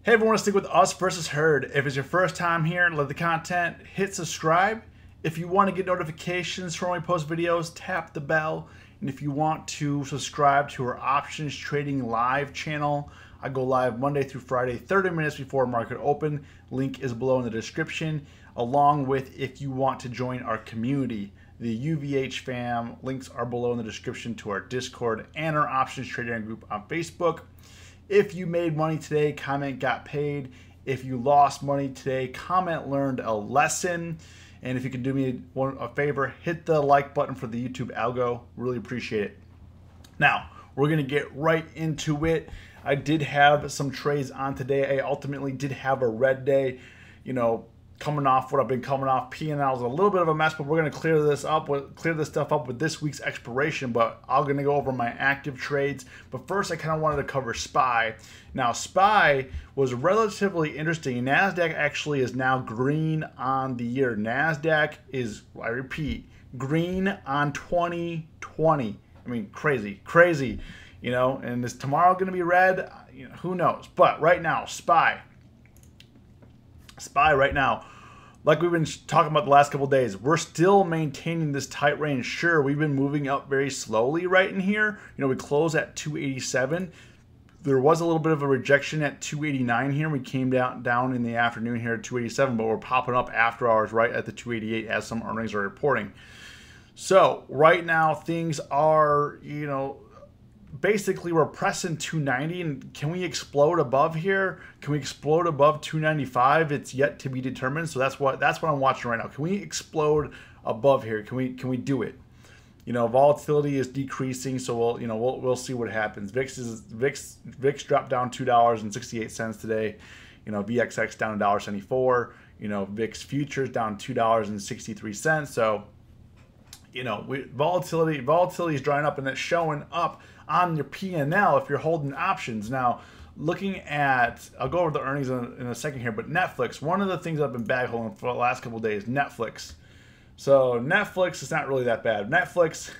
Hey everyone, stick with us versus herd. If it's your first time here and love the content, hit subscribe. If you want to get notifications from when we post videos, tap the bell. And if you want to subscribe to our options trading live channel, I go live Monday through Friday, 30 minutes before market open. Link is below in the description, along with if you want to join our community. The UVH fam, links are below in the description to our Discord and our options trading group on Facebook. If you made money today, comment got paid. If you lost money today, comment learned a lesson. And if you can do me a favor, hit the like button for the YouTube algo. Really appreciate it. Now, we're going to get right into it. I did have some trades on today. I ultimately did have a red day, coming off what I've been coming off. P&L is a little bit of a mess, but we're going to clear this stuff up with this week's expiration. But I'm going to go over my active trades. But first, I kind of wanted to cover SPY. Now, SPY was relatively interesting. NASDAQ actually is now green on the year. NASDAQ is, I repeat, green on 2020. I mean, crazy. And is tomorrow going to be red? Who knows? But right now, SPY right now, like we've been talking about the last couple of days, we're still maintaining this tight range. Sure, we've been moving up very slowly right in here. We closed at 287. There was a little bit of a rejection at 289 here. We came down in the afternoon here at 287, but we're popping up after hours right at the 288 as some earnings are reporting. So right now things are, basically we're pressing 290, and can we explode above here? Can we explode above 295? It's yet to be determined. So that's what I'm watching right now. Can we explode above here? Can we do it? Volatility is decreasing, so we'll see what happens. VIX dropped down $2.68 today. VXX down $1.74. VIX futures down $2.63. So volatility is drying up, and it's showing up on your P&L if you're holding options. Now, looking at, I'll go over the earnings in a second here, but Netflix, one of the things I've been bag holding for the last couple of days, Netflix. So Netflix is not really that bad. Netflix,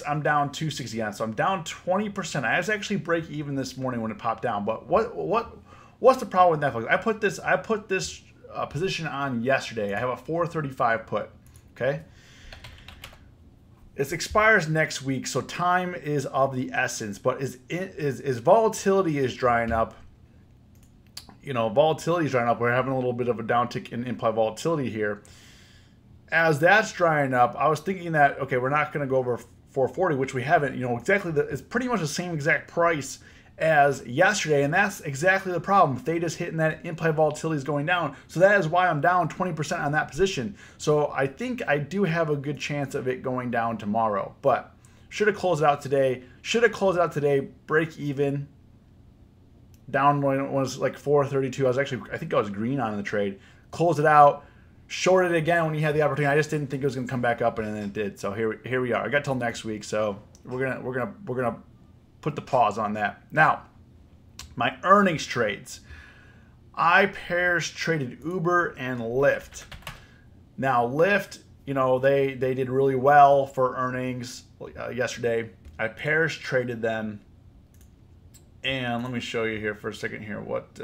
I'm down 260 on, so I'm down 20%. I was actually break even this morning when it popped down. But what's the problem with Netflix? I put this position on yesterday. I have a 435 put. Okay. It expires next week, so time is of the essence. But is volatility is drying up. Volatility is drying up. We're having a little bit of a downtick in implied volatility here. As that's drying up, I was thinking that, okay, we're not going to go over 440, which we haven't. Exactly. It's pretty much the same exact price as yesterday, and that's exactly the problem. Theta's hitting that, implied volatility is going down, so that is why I'm down 20% on that position. So I think I do have a good chance of it going down tomorrow, but should have closed it out today. Break even. Down when it was like 432. I think I was green on in the trade. Closed it out. Shorted it again when you had the opportunity. I just didn't think it was going to come back up, and then it did. So here we are. I got till next week, so we're gonna put the pause on that. Now, my earnings trades. I pairs traded Uber and LYFT. Now, LYFT, they did really well for earnings yesterday. I pairs traded them, and let me show you here for a second here what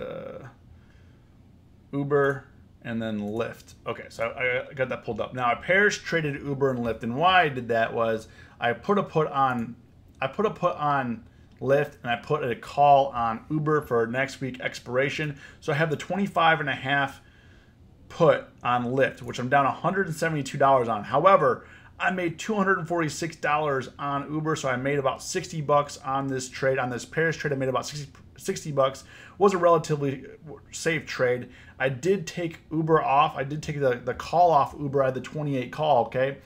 Uber and then LYFT. Okay, so I got that pulled up. Now, I pairs traded Uber and LYFT, and why I did that was I put a put on LYFT, and I put a call on Uber for next week expiration. So I have the 25.5 put on LYFT, which I'm down $172 on. However, I made $246 on Uber, so I made about 60 bucks on this trade. On this pairs trade, I made about 60 bucks. Was a relatively safe trade. I did take Uber off. I did take the call off Uber. I had the 28 call, okay?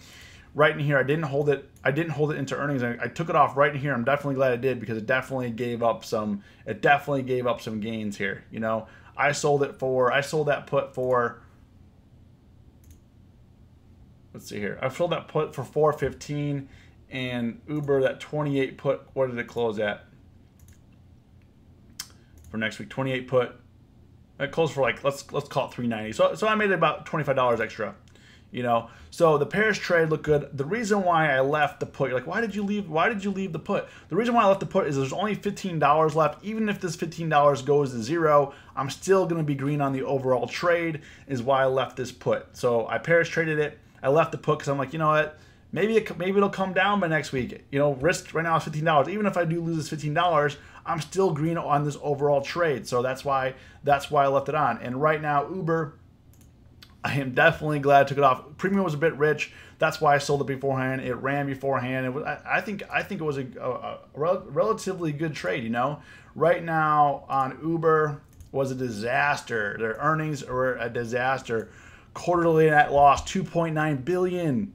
Right in here, I didn't hold it into earnings. I took it off right in here. I'm definitely glad I did, because it definitely gave up some gains here. I sold that put for, let's see here. I sold that put for 415, and Uber, that 28 put, what did it close at for next week? 28 put, it closed for like, let's call it 390. So I made about $25 extra. You know, so the pairs trade looked good. The reason why I left the put, you're like, why did you leave? Why did you leave the put? The reason why I left the put is there's only $15 left. Even if this $15 goes to zero, I'm still going to be green on the overall trade. Is why I left this put. So I pairs traded it. I left the put because I'm like, you know what? Maybe it'll come down by next week. You know, risk right now is $15. Even if I do lose this $15, I'm still green on this overall trade. So that's why I left it on. And right now, Uber, I am definitely glad I took it off. Premium was a bit rich. That's why I sold it beforehand. It ran beforehand. It was, I think it was a relatively good trade. You know, right now on Uber was a disaster. Their earnings are a disaster. Quarterly net loss $2.9 billion.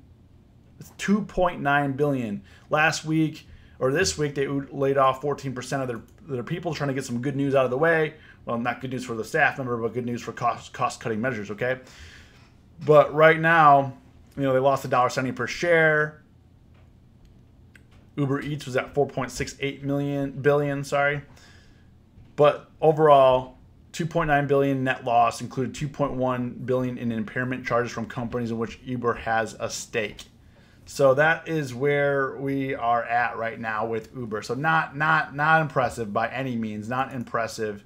It's $2.9 billion. Last week or this week they laid off 14% of their people, trying to get some good news out of the way. Well, not good news for the staff member, but good news for cost cutting measures. Okay. But right now, you know, they lost $1.70 per share. Uber Eats was at 4.68 billion, sorry. But overall, 2.9 billion net loss, included 2.1 billion in impairment charges from companies in which Uber has a stake. So that is where we are at right now with Uber. So not impressive by any means, not impressive.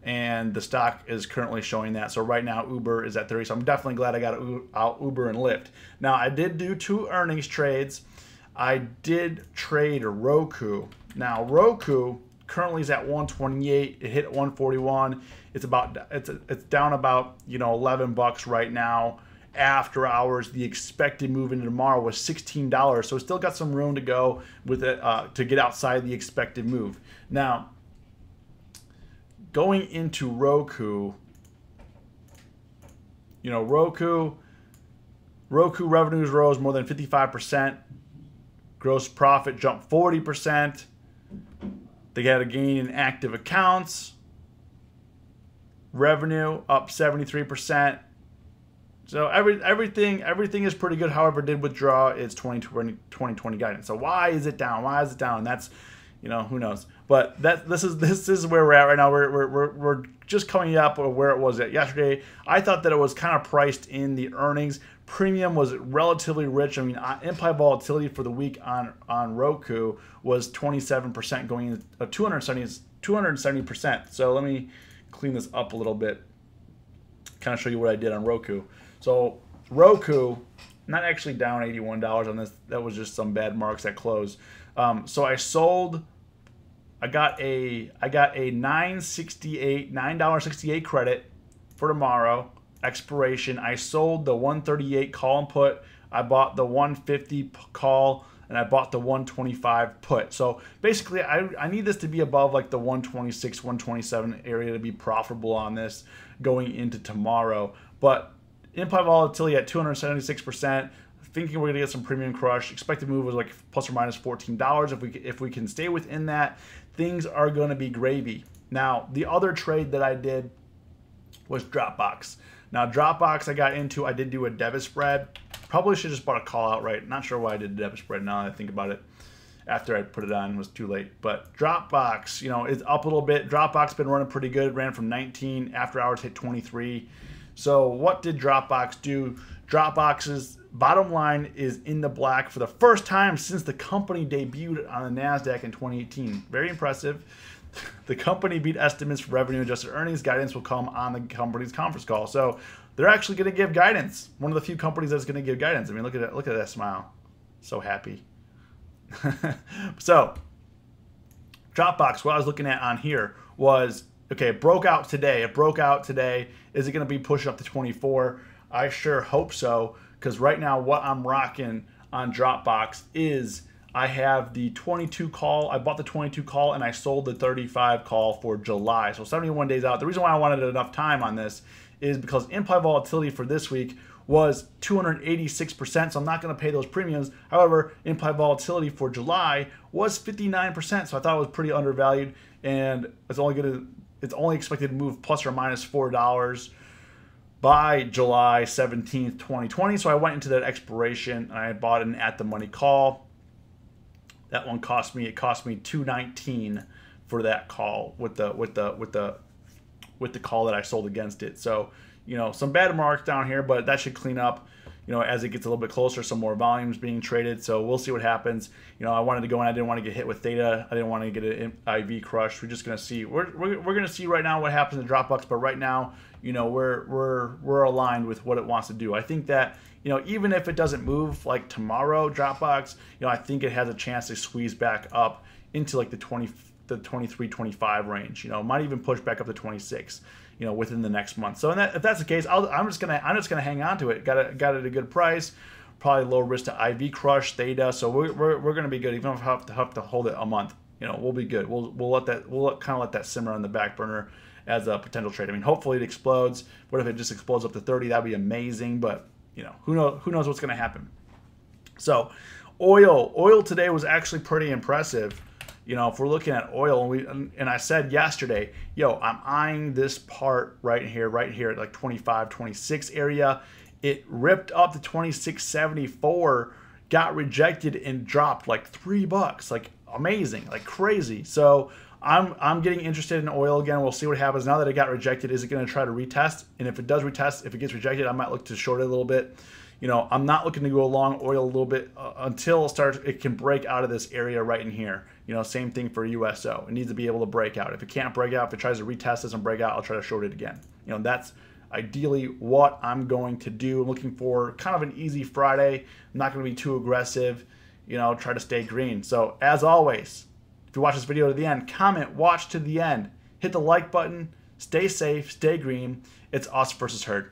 And the stock is currently showing that. So right now Uber is at 30. So I'm definitely glad I got out Uber and Lyft. Now I did do 2 earnings trades. I did trade Roku. Now Roku currently is at 128. It hit 141. It's down about, you know, $11 right now. After hours, the expected move into tomorrow was $16. So it's still got some room to go with it to get outside the expected move. Now, going into Roku, you know, Roku revenues rose more than 55%. Gross profit jumped 40%. They had a gain in active accounts. Revenue up 73%. So everything is pretty good. However, did withdraw its 2020 guidance. So why is it down? Why is it down? That's, you know, who knows. But this is where we're at right now. We're just coming up where it was at yesterday. I thought that it was kind of priced in the earnings. Premium was relatively rich. I mean, implied volatility for the week on Roku was 27%, going into 270%. So let me clean this up a little bit. Kind of show you what I did on Roku. So Roku, not actually down $81 on this. That was just some bad marks at close. So I sold. I got a $9.68 credit for tomorrow expiration. I sold the 138 call and put. I bought the 150 call, and I bought the 125 put. So basically, I need this to be above like the 126, 127 area to be profitable on this going into tomorrow. But implied volatility at 276%. Thinking we're gonna get some premium crush. Expected move was like plus or minus $14. If we can stay within that, things are gonna be gravy. Now the other trade that I did was Dropbox. Now Dropbox I got into. I did do a debit spread. Probably should just bought a call outright. Not sure why I did a debit spread now that I think about it. After I put it on, it was too late. But Dropbox, you know, is up a little bit. Dropbox been running pretty good. It ran from 19. After hours hit 23. So what did Dropbox do? Dropbox's bottom line is in the black for the first time since the company debuted on the NASDAQ in 2018. Very impressive. The company beat estimates for revenue adjusted earnings. Guidance will come on the company's conference call. So they're actually going to give guidance. One of the few companies that's going to give guidance. I mean, look at that. Look at that smile. So happy. So Dropbox, what I was looking at on here was, okay, it broke out today. It broke out today. Is it going to be pushing up to 24? I sure hope so, because right now what I'm rocking on Dropbox is I have the 22 call. I bought the 22 call and I sold the 35 call for July. So 71 days out. The reason why I wanted enough time on this is because implied volatility for this week was 286%, so I'm not going to pay those premiums. However, implied volatility for July was 59%, so I thought it was pretty undervalued, and it's only expected to move plus or minus $4 by July 17th, 2020. So I went into that expiration and I bought an at the money call. That one cost me $219 for that call with the call that I sold against it. So, you know, some bad marks down here, but that should clean up. as it gets a little bit closer, some more volumes being traded. So we'll see what happens. I wanted to go in. I didn't want to get hit with theta. I didn't want to get an IV crush. We're just going to see. We're going to see right now what happens in Dropbox. But right now, we're aligned with what it wants to do. I think that even if it doesn't move like tomorrow, Dropbox, I think it has a chance to squeeze back up into like the 23, 25 range. Might even push back up to 26. Within the next month. So if that's the case, I'm just gonna hang on to it. Got it at a good price, probably low risk to IV crush theta. So we're gonna be good. Even if we have to hold it a month, we'll be good. We'll kind of let that simmer on the back burner as a potential trade. I mean, hopefully it explodes. What if it just explodes up to 30? That'd be amazing. But who knows what's gonna happen. So oil today was actually pretty impressive. If we're looking at oil, and I said yesterday, I'm eyeing this part right here at like 25, 26 area. It ripped up to 26.74, got rejected and dropped like $3, like amazing, like crazy. So I'm getting interested in oil again. We'll see what happens now that it got rejected. Is it going to try to retest? And if it does retest, if it gets rejected, I might look to short it a little bit. I'm not looking to go long oil a little bit until it can break out of this area right in here. Same thing for USO. It needs to be able to break out. If it can't break out, if it tries to retest this and break out, I'll try to short it again. That's ideally what I'm going to do. I'm looking for kind of an easy Friday. I'm not going to be too aggressive. Try to stay green. So as always, if you watch this video to the end, comment, watch to the end, hit the like button, stay safe, stay green. It's us versus herd.